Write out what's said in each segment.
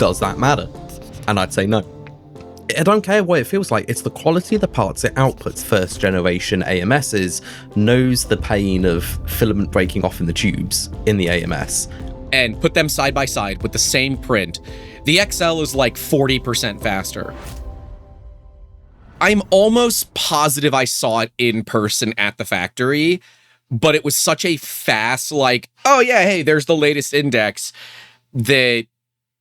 does that matter? And I'd say no. I don't care what it feels like. It's the quality of the parts it outputs. First generation AMSs knows the pain of filament breaking off in the tubes in the AMS. And put them side by side with the same print. The XL is like 40% faster. I'm almost positive I saw it in person at the factory, but it was such a fast, like, oh yeah, hey, there's the latest index, that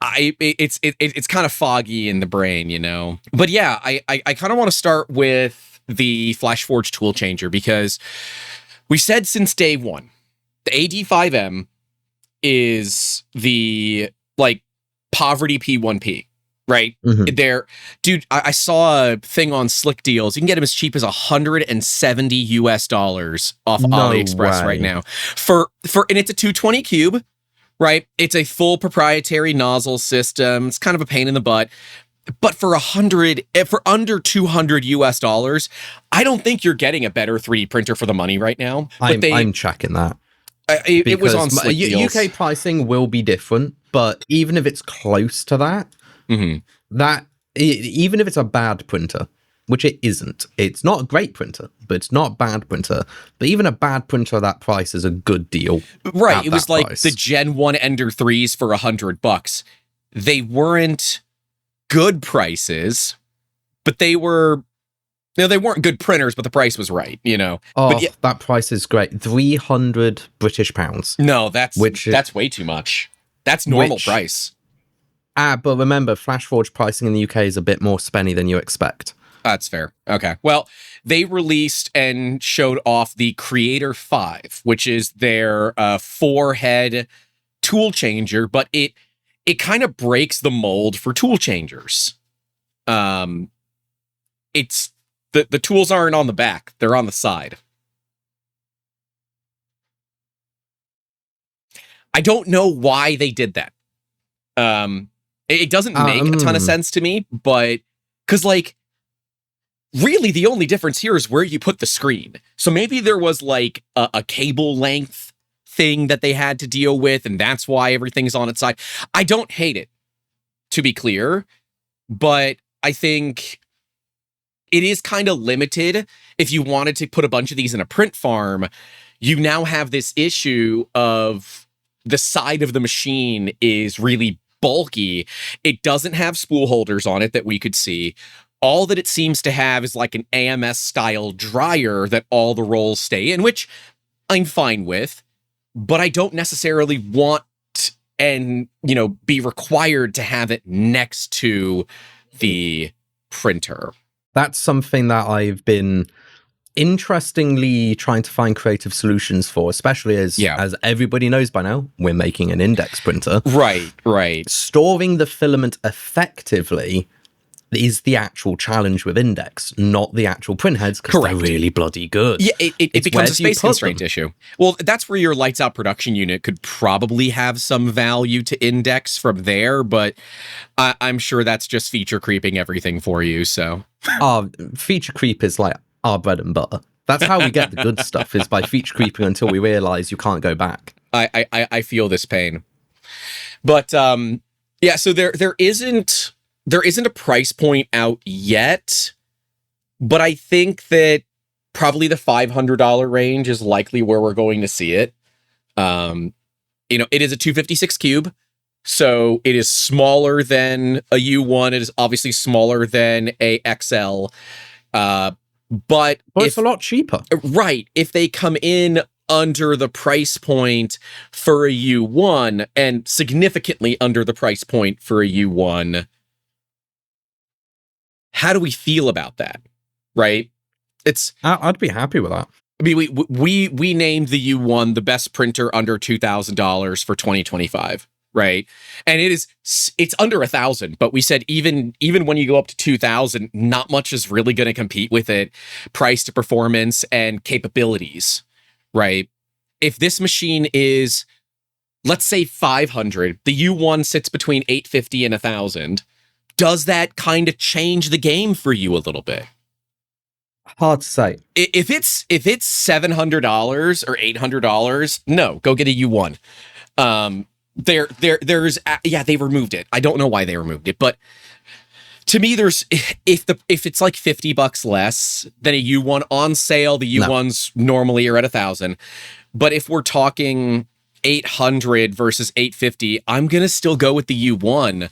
it's kind of foggy in the brain, you know? But yeah, I kind of want to start with the Flashforge tool changer, because we said since day one, the AD5M is the, like, poverty P1P, right? There, dude, I saw a thing on Slick Deals. You can get them as cheap as $170 off AliExpress right now. And it's a 220 cube. Right? It's a full proprietary nozzle system. It's kind of a pain in the butt. But for under $200, I don't think you're getting a better 3D printer for the money right now. But I'm checking that. It was on Slick Deals. UK pricing will be different, but even if it's close to that, even if it's a bad printer, which it isn't. It's not a great printer, but it's not a bad printer. But even a bad printer at that price is a good deal. Right. It was like the Gen 1 Ender 3s for $100. They weren't good prices, but they were, you know, they weren't good printers, but the price was right, you know. Oh, but yeah, that price is great. 300 British pounds. No, that's way too much. That's normal price. But remember, Flashforge pricing in the UK is a bit more spenny than you expect. That's fair. Okay. Well, they released and showed off the Creator 5, which is their 4-head tool changer, but it kind of breaks the mold for tool changers. It's the tools aren't on the back, they're on the side. I don't know why they did that. It doesn't make a ton of sense to me, but because, like, really, the only difference here is where you put the screen. So maybe there was like a cable length thing that they had to deal with, and that's why everything's on its side. I don't hate it, to be clear, but I think it is kind of limited. If you wanted to put a bunch of these in a print farm, you now have this issue of the side of the machine is really bulky. It doesn't have spool holders on it that we could see. All that it seems to have is like an AMS style dryer that all the rolls stay in, which I'm fine with, but I don't necessarily want and, you know, be required to have it next to the printer. That's something that I've been interestingly trying to find creative solutions for, especially as everybody knows by now, we're making an index printer. Right. Storing the filament effectively is the actual challenge with Index, not the actual print heads, because they're really bloody good. Yeah, it becomes a space constraint issue. Well, that's where your lights out production unit could probably have some value to Index from there, but I'm sure that's just feature creeping everything for you, so. Feature creep is like our bread and butter. That's how we get the good stuff, is by feature creeping until we realize you can't go back. I feel this pain. But, yeah, so there isn't a price point out yet, but I think that probably the $500 range is likely where we're going to see it. You know, it is a 256 cube, so it is smaller than a U1. It is obviously smaller than a XL, but it's a lot cheaper. Right. If they come in under the price point for a U1 and significantly under the price point for a U1, how do we feel about that? Right? I'd be happy with that. I mean, we named the U1 the best printer under $2,000 for 2025, right? And it's under 1,000, but we said even when you go up to 2,000, not much is really going to compete with it, price to performance and capabilities, right? If this machine is, let's say 500, the U1 sits between 850 and 1,000. Does that kind of change the game for you a little bit? Hard to say. If it's $700 or $800, no, go get a U1. there's they removed it. I don't know why they removed it, but to me, there's if it's like $50 less than a U1 on sale, the U1s normally are at 1,000. But if we're talking 800 versus 850, I'm gonna still go with the U1.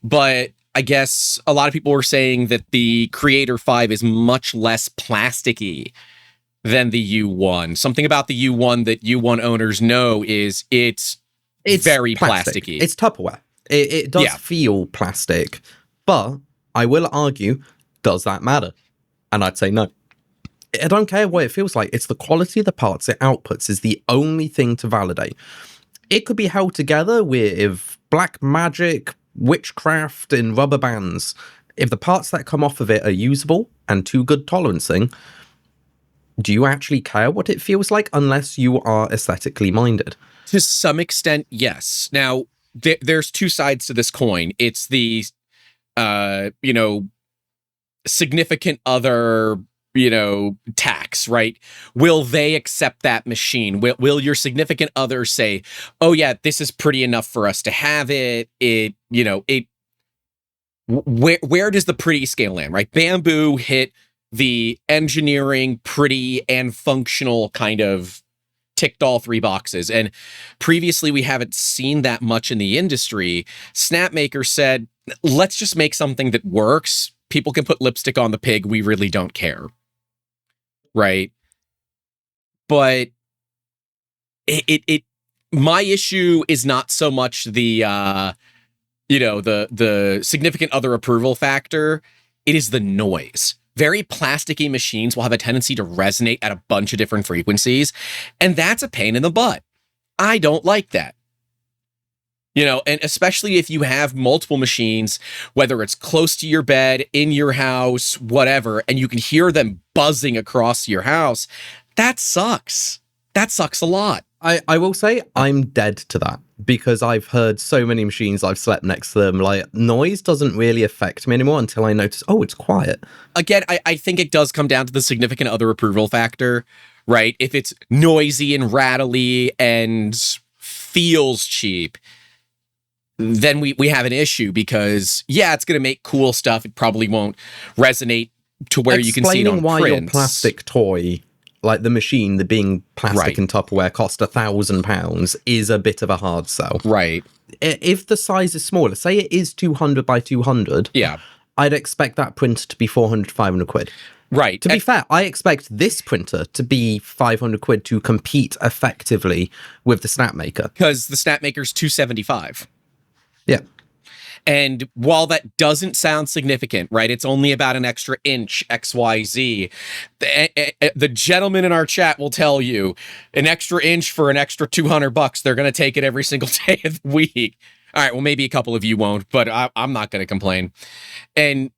But I guess a lot of people were saying that the Creator 5 is much less plasticky than the U1. Something about the U1 that U1 owners know is it's very plastic. plasticky. It's Tupperware. It does feel plastic, but I will argue, does that matter? And I'd say no. I don't care what it feels like. It's the quality of the parts it outputs is the only thing to validate. It could be held together with black magic, witchcraft, and rubber bands. If the parts that come off of it are usable and to good tolerancing, do you actually care what it feels like unless you are aesthetically minded? To some extent, yes. Now, there's two sides to this coin. It's the, significant other, tax, right? Will they accept that machine? Will your significant other say, oh yeah, this is pretty enough for us to have it? Where does the pretty scale land, right? Bambu hit the engineering, pretty, and functional kind of ticked all three boxes. And previously, we haven't seen that much in the industry. Snapmaker said, let's just make something that works. People can put lipstick on the pig. We really don't care. Right? But my issue is not so much the significant other approval factor. It is the noise. Very plasticky machines will have a tendency to resonate at a bunch of different frequencies, and that's a pain in the butt. I don't like that. And especially if you have multiple machines, whether it's close to your bed, in your house, whatever, and you can hear them buzzing across your house, that sucks. That sucks a lot. I will say I'm dead to that because I've heard so many machines, I've slept next to them. Like, noise doesn't really affect me anymore until I notice, oh, it's quiet. Again, I think it does come down to the significant other approval factor, right? If it's noisy and rattly and feels cheap, then we have an issue because, it's going to make cool stuff. It probably won't resonate to where you can see it on Explaining why prints. your plastic toy, like the machine, the being plastic and Tupperware, cost £1,000 is a bit of a hard sell. Right. If the size is smaller, say it is 200 by 200, I'd expect that printer to be 400 to 500 quid. Right. To be fair, I expect this printer to be 500 quid to compete effectively with the Snapmaker. Because the Snapmaker's $275. Yeah. And while that doesn't sound significant, right, it's only about an extra inch XYZ. The gentleman in our chat will tell you an extra inch for an extra $200. They're going to take it every single day of the week. All right, well, maybe a couple of you won't, but I'm not going to complain. And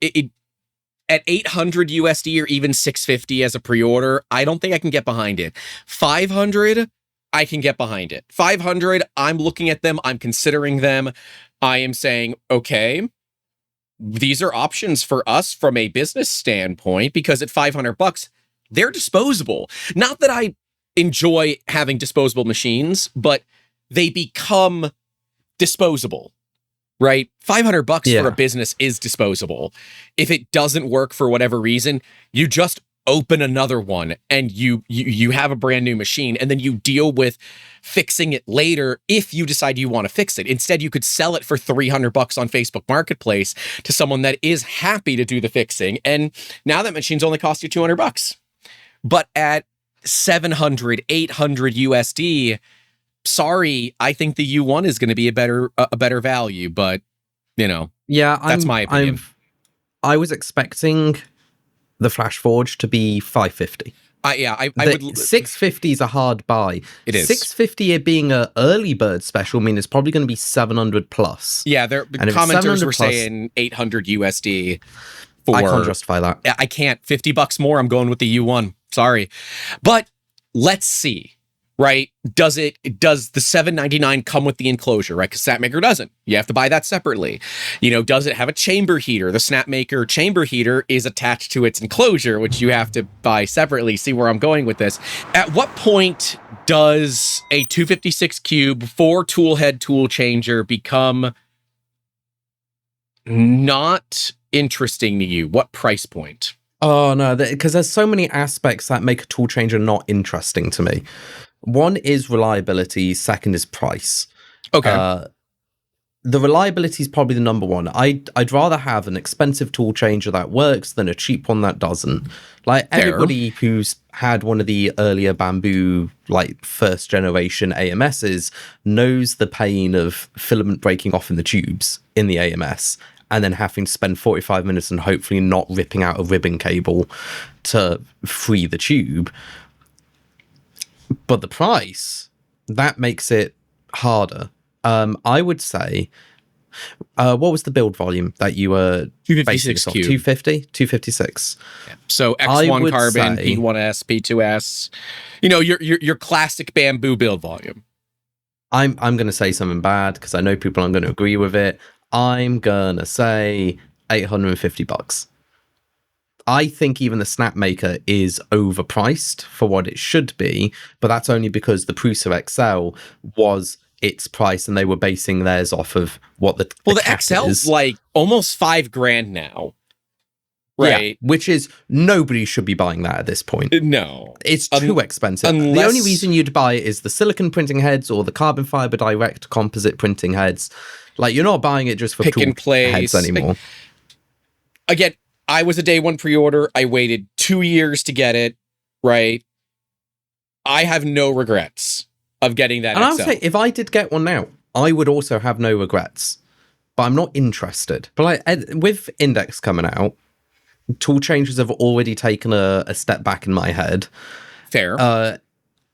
at 800 USD or even 650 as a pre-order, I don't think I can get behind it. 500, I can get behind it. 500, I'm looking at them, I'm considering them. I am saying, okay, these are options for us from a business standpoint, because at $500, they're disposable. Not that I enjoy having disposable machines, but they become disposable, right? $500 for a business is disposable. If it doesn't work for whatever reason, you just open another one and you have a brand new machine, and then you deal with fixing it later if you decide you want to fix it. Instead, you could sell it for $300 on Facebook Marketplace to someone that is happy to do the fixing, and now that machine's only cost you $200. But at 700, 800 USD, sorry, I think the U1 is going to be a better value, but that's my opinion. I was expecting the Flashforge to be 550. I would. 650 is a hard buy. It is. 650 being an early bird special, it's probably going to be 700 plus. Yeah, the commenters were saying 800 USD. I can't justify that. I can't. $50 more. I'm going with the U1. Sorry, but let's see. right? Does the $7.99 come with the enclosure, right? Because Snapmaker doesn't. You have to buy that separately. Does it have a chamber heater? The Snapmaker chamber heater is attached to its enclosure, which you have to buy separately. See where I'm going with this. At what point does a 256 cube 4 tool head tool changer become not interesting to you? What price point? Oh, no, because there's so many aspects that make a tool changer not interesting to me. One is reliability, second is price. Okay. The reliability is probably the number one. I'd rather have an expensive tool changer that works than a cheap one that doesn't. Like, everybody who's had one of the earlier Bambu, like, first generation AMSs knows the pain of filament breaking off in the tubes in the AMS, and then having to spend 45 minutes and hopefully not ripping out a ribbon cable to free the tube. But the price, that makes it harder. I would say, what was the build volume that you were 256 cube. 250? 256. Yeah. So X1 carbon, P1S, P2S. Your classic Bambu build volume. I'm going to say something bad because I know people aren't going to agree with it. I'm going to say $850. I think even the Snapmaker is overpriced for what it should be, but that's only because the Prusa XL was its price and they were basing theirs off of what the XL's like almost $5,000 now. Right. Yeah, which is, nobody should be buying that at this point. No. It's too expensive. The only reason you'd buy it is the silicon printing heads or the carbon fiber direct composite printing heads. Like, you're not buying it just for pick tool and place heads anymore. Again, I was a day one pre-order. I waited 2 years to get it, right? I have no regrets of getting that. And I would say, if I did get one now, I would also have no regrets. But I'm not interested. But like, with Index coming out, tool changers have already taken a step back in my head. Fair.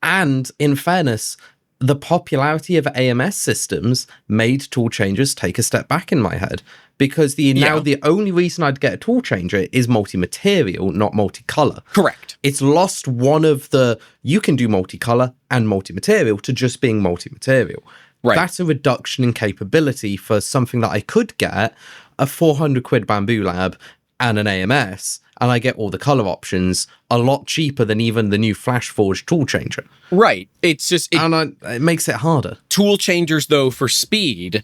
And in fairness, the popularity of AMS systems made tool changers take a step back in my head. Because now the only reason I'd get a tool changer is multi-material, not multicolor. Correct. It's lost one of the, you can do multicolor and multi-material to just being multi-material. Right. That's a reduction in capability for something that I could get a 400 quid Bambu Lab and an AMS, and I get all the color options a lot cheaper than even the new Flashforge tool changer. Right. It's just... it makes it harder. Tool changers, though, for speed...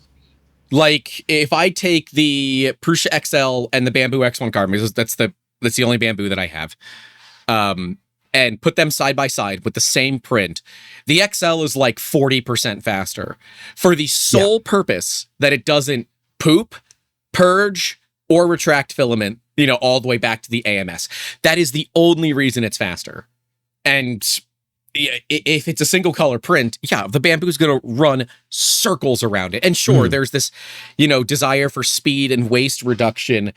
Like, if I take the Prusa XL and the Bambu X1 carbon, because that's the only Bambu that I have, and put them side by side with the same print, the XL is like 40% faster for the sole purpose that it doesn't poop, purge, or retract filament, all the way back to the AMS. That is the only reason it's faster. And if it's a single color print, the Bambu is going to run circles around it. And sure, there's this, desire for speed and waste reduction.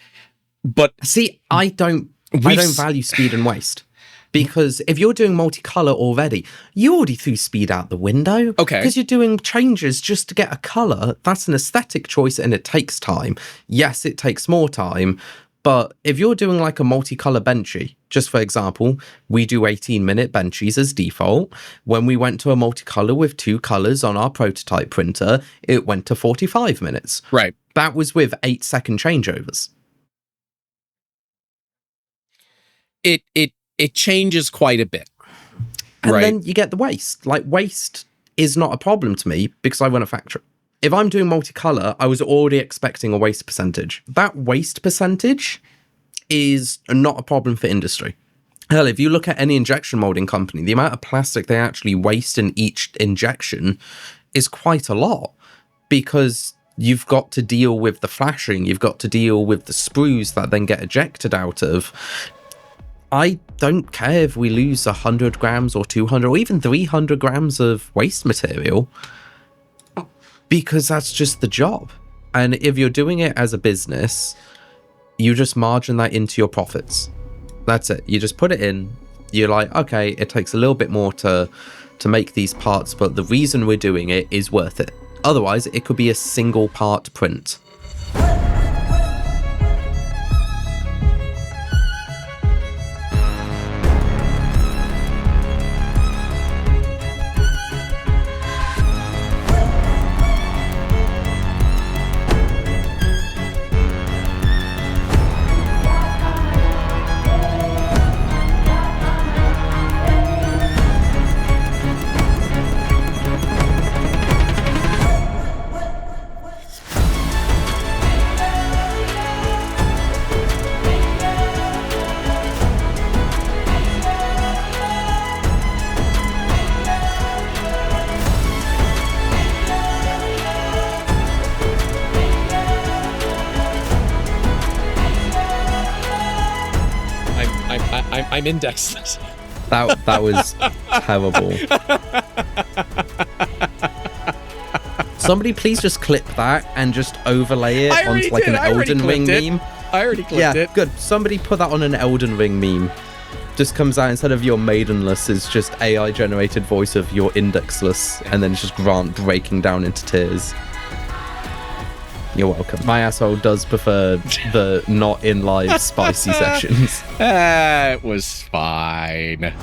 But see, I don't value speed and waste, because if you're doing multicolor already, you already threw speed out the window. Okay. Because you're doing changes just to get a color. That's an aesthetic choice and it takes time. Yes, it takes more time. But if you're doing like a multicolor benchy, just for example, we do 18-minute benchies as default. When we went to a multicolor with 2 colors on our prototype printer, it went to 45 minutes. Right. That was with 8-second changeovers. It changes quite a bit. And then you get the waste. Like, waste is not a problem to me because I run a factory. If I'm doing multicolor, I was already expecting a waste percentage. That waste percentage is not a problem for industry. Hell, if you look at any injection molding company, the amount of plastic they actually waste in each injection is quite a lot, because you've got to deal with the flashing, you've got to deal with the sprues that then get ejected out of. I don't care if we lose 100 grams or 200 or even 300 grams of waste material, because that's just the job. And if you're doing it as a business, you just margin that into your profits. That's it. You just put it in. You're like, okay, it takes a little bit more to make these parts, but the reason we're doing it is worth it. Otherwise, it could be a single part print. I'm indexless. That was terrible. Somebody please just clip that and just overlay it onto like an Elden Ring meme. I already clipped it. Yeah, good. Somebody put that on an Elden Ring meme. Just comes out, instead of your maidenless, is just AI generated voice of your indexless, and then it's just Grant breaking down into tears. You're welcome. My asshole does prefer the not in live spicy sessions. It was fine.